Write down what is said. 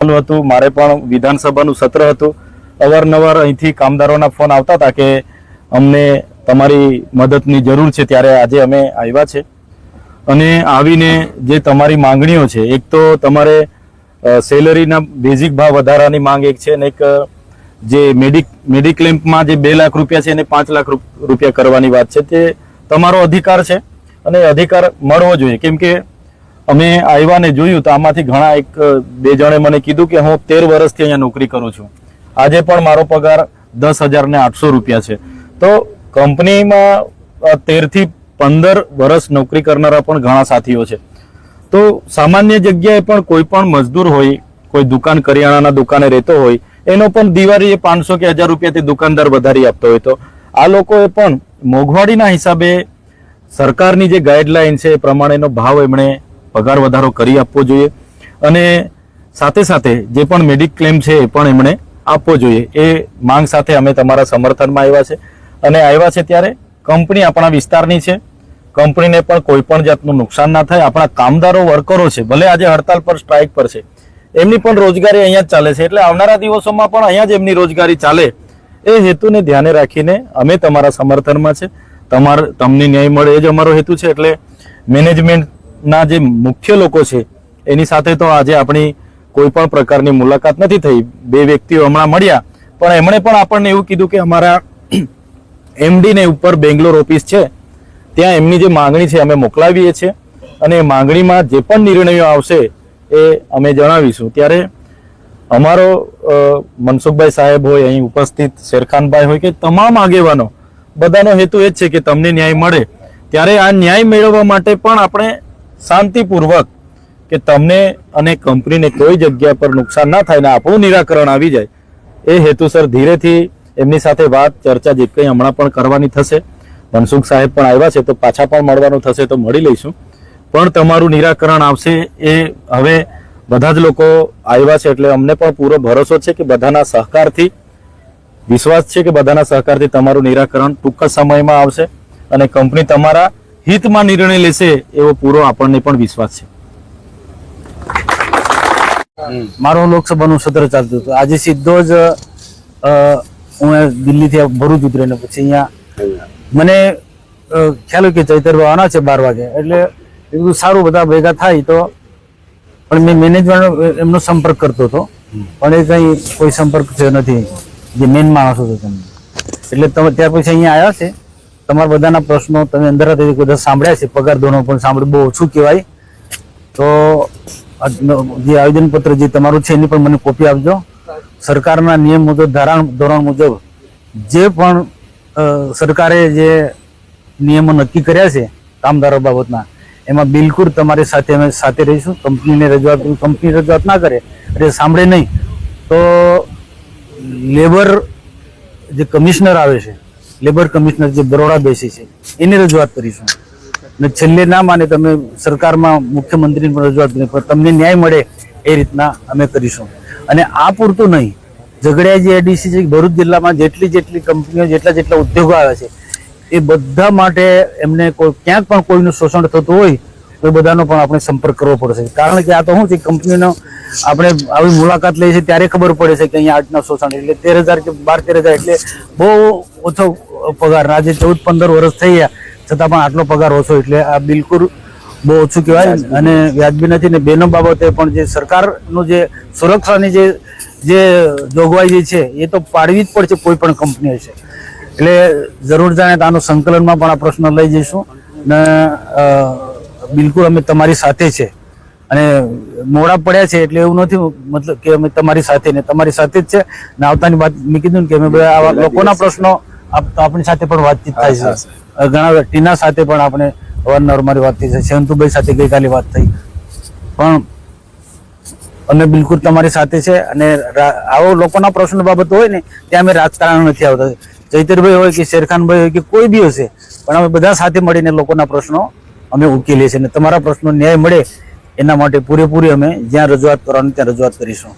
હતું, મારે પણ વિધાનસભાનું સત્ર હતું. અવારનવાર અહીંથી કામદારોના ફોન આવતા હતા કે અમને તમારી મદદની જરૂર છે, ત્યારે આજે અમે આવ્યા છે. અને આવીને જે તમારી માંગણીઓ છે, એક તો તમારે સેલરીના બેઝિક ભાવ વધારાની માંગ એક છે, અને એક જે મેડિક્લેમ્પમાં જે 2 લાખ રૂપિયા છે એને 5 લાખ રૂપિયા કરવાની વાત છે. તે તમારો અધિકાર છે અને અધિકાર મળવો જોઈએ. કેમ કે અમે આવ્યા ને જોયું તો આમાંથી ઘણા 1-2 જણે મને કીધું કે હું 13 વર્ષથી અહીંયા નોકરી કરું છું, આજે પણ મારો પગાર 10,800 રૂપિયા છે. તો કંપનીમાં 13 થી 15 વર્ષ નોકરી કરનારા પણ ઘણા સાથીઓ છે. તો સામાન્ય જગ્યાએ પણ કોઈ પણ મજદૂર હોય, કોઈ દુકાન કરિયાણાના દુકાને રહેતો હોય, એનો પણ દિવાળીએ 500 કે 1000 રૂપિયાથી દુકાનદાર વધારી આપતો હોય, તો આ લોકોએ પણ મોંઘવારીના હિસાબે સરકારની જે ગાઈડલાઈન છે એ પ્રમાણેનો ભાવ એમણે પગાર વધારો કરી આપવો જોઈએ. અને સાથે સાથે જે પણ મેડિક્લેમ છે એ પણ એમણે આપવો જોઈએ. એ માંગ સાથે અમે તમારા સમર્થનમાં આવ્યા છે. અને આવ્યા છે ત્યારે કંપની આપણા વિસ્તારની છે, કંપનીને પણ કોઈ પણ જાતનું નુકસાન ના થાય. આપણા કામદારો વર્કરો છે, ભલે આજે હડતાલ પર સ્ટ્રાઇક પર છે, એમની પણ રોજગારી અહીંયા જ ચાલે છે, એટલે આવનારા દિવસોમાં પણ અહીંયા જ એમની રોજગારી ચાલે એ હેતુને ધ્યાને રાખીને અમે તમારા સમર્થનમાં છે. તમને ન્યાય મળે એ જ અમારો હેતુ છે. એટલે મેનેજમેન્ટના જે મુખ્ય લોકો છે એની સાથે તો આજે આપણી કોઈ પણ પ્રકારની મુલાકાત નથી થઈ. 2 વ્યક્તિઓ હમણાં મળ્યા, પણ એમણે પણ આપણને એવું કીધું કે અમારા MD ને ઉપર બેંગ્લોર ઓફિસ છે, ત્યાં એમની જે માંગણી છે અમે મોકલાવીએ છીએ, અને એ માંગણીમાં જે પણ નિર્ણયો આવશે એ અમે જણાવીશું. ત્યારે અમારો મનસુખભાઈ સાહેબ હોય, અહીં ઉપસ્થિત શેરખાનભાઈ હોય કે તમામ આગેવાનો, બધાનો હેતુ એ જ છે કે તમને ન્યાય મળે. ત્યારે આ ન્યાય મેળવવા માટે પણ આપણે શાંતિપૂર્વક કે તમને અને કંપનીને કોઈ જગ્યા પર નુકસાન ના થાય ને આપણું નિરાકરણ આવી જાય એ હેતુસર ધીરેથી એમની સાથે વાત ચર્ચા જે કંઈ હમણાં પણ કરવાની થશે. મનસુખ સાહેબ પણ આવ્યા છે, તો પાછા પણ મળવાનું થશે તો મળી લઈશું. પણ તમારું નિરાકરણ આવશે એ હવે બધા જ લોકો આવ્યા છે, એટલે અમને પણ પૂરો ભરોસો છે કે બધાના સહકારથી, વિશ્વાસ છે કે બધાના સહકારથી તમારું નિરાકરણ ટૂંક જ સમયમાં આવશે અને કંપની તમારા હિતમાં નિર્ણય લેશે એવો પૂરો આપણને પણ વિશ્વાસ છે. મારું લોકસભાનું સત્ર ચાલતું હતું. આજે સીધો જ હું દિલ્હીથી ભરૂચ ઉતરીને પછી અહીંયા મને ખ્યાલ કે ચૈતરભાઈ આવવાના છે 12 વાગે, એટલે એ બધું સારું બધા ભેગા થાય તો. પણ મેં મેનેજમેન્ટ એમનો સંપર્ક કરતો હતો, પણ એ કંઈ કોઈ સંપર્ક થયો નથી, જે મેન માણસો હતો તમને. એટલે તમે ત્યાર પછી અહીંયા આવ્યા છે. તમારા બધાના પ્રશ્નો તમે અંદર બધા સાંભળ્યા છે. પગાર ધોરણ પણ સાંભળ્યું, બહુ ઓછું કહેવાય. તો જે આવેદનપત્ર જે તમારું છે એની પણ મને કોપી આપજો. સરકારના નિયમ મુજબ, ધોરણ મુજબ જે પણ સરકારે જે નિયમો નક્કી કર્યા છે કામદારો બાબતના, એમાં બિલકુલ તમારી સાથે અમે સાથે રહીશું. કંપની રજૂઆત ના કરે એટલે સાંભળે નહીં તો લેબર જે કમિશનર આવે છે, લેબર કમિશનર જે બરોડા બેસી છે, એની રજૂઆત કરીશું. અને છેલ્લે ના માને તમે સરકારમાં મુખ્યમંત્રીની પણ રજૂઆત કરી, પણ તમને ન્યાય મળે એ રીતના અમે કરીશું. અને આ પૂરતું નહીં, ઝઘડિયા જે ADC છે, ભરૂચ જિલ્લામાં જેટલી કંપનીઓ, જેટલા ઉદ્યોગો આવ્યા છે, એ બધા માટે એમને ક્યાંક પણ કોઈનું શોષણ થતું હોય તો એ બધાનો પણ આપણે સંપર્ક કરવો પડશે. કારણ કે આ તો શું છે, કંપનીનો આપણે આવી મુલાકાત લઈએ છીએ ત્યારે ખબર પડે છે કે અહીંયા આજના શોષણ એટલે 13,000 કે 12-13,000 એટલે બહુ ઓછો પગાર. આજે 14-15 વર્ષ થઈ ગયા છતાં પણ આટલો પગાર ઓછો, એટલે આ બિલકુલ બહુ ઓછું કહેવાય અને વ્યાજબી નથી. ને બેનો બાબતે પણ જે સરકારનું જે સુરક્ષાની જે જોગવાઈ જે છે એ તો પાડવી જ પડશે કોઈ પણ કંપની હશે. એટલે જરૂર જાણે આનું સંકલનમાં પણ આ પ્રશ્ન લઈ જઈશું ને બિલકુલ અમે તમારી સાથે છે. અને મોડા પડ્યા છે એટલે એવું નથી મતલબ કે અમે તમારી સાથે ને તમારી સાથે જ છે ને આવતાની વાત મેં કીધું ને કે અમે બધા આવા લોકોના પ્રશ્નો આપણી સાથે પણ વાતચીત થાય છે. ઘણા ટીના સાથે પણ આપણે અવારનવાર મારી વાત થઈ છે, શંતુભાઈ સાથે ગઈકાલે વાત થઈ, પણ અમે બિલકુલ તમારી સાથે છે. અને આવો લોકોના પ્રશ્નો બાબત હોય ને ત્યાં અમે રાજકારણ નથી આવતા. ચૈતરભાઈ હોય કે શેરખાનભાઈ હોય કે કોઈ બી હશે, પણ અમે બધા સાથે મળીને લોકોના પ્રશ્નો અમે ઉકેલીએ છીએ. અને તમારા પ્રશ્નો ન્યાય મળે એના માટે પૂરેપૂરી અમે જ્યાં રજૂઆત કરવાની ત્યાં રજૂઆત કરીશું.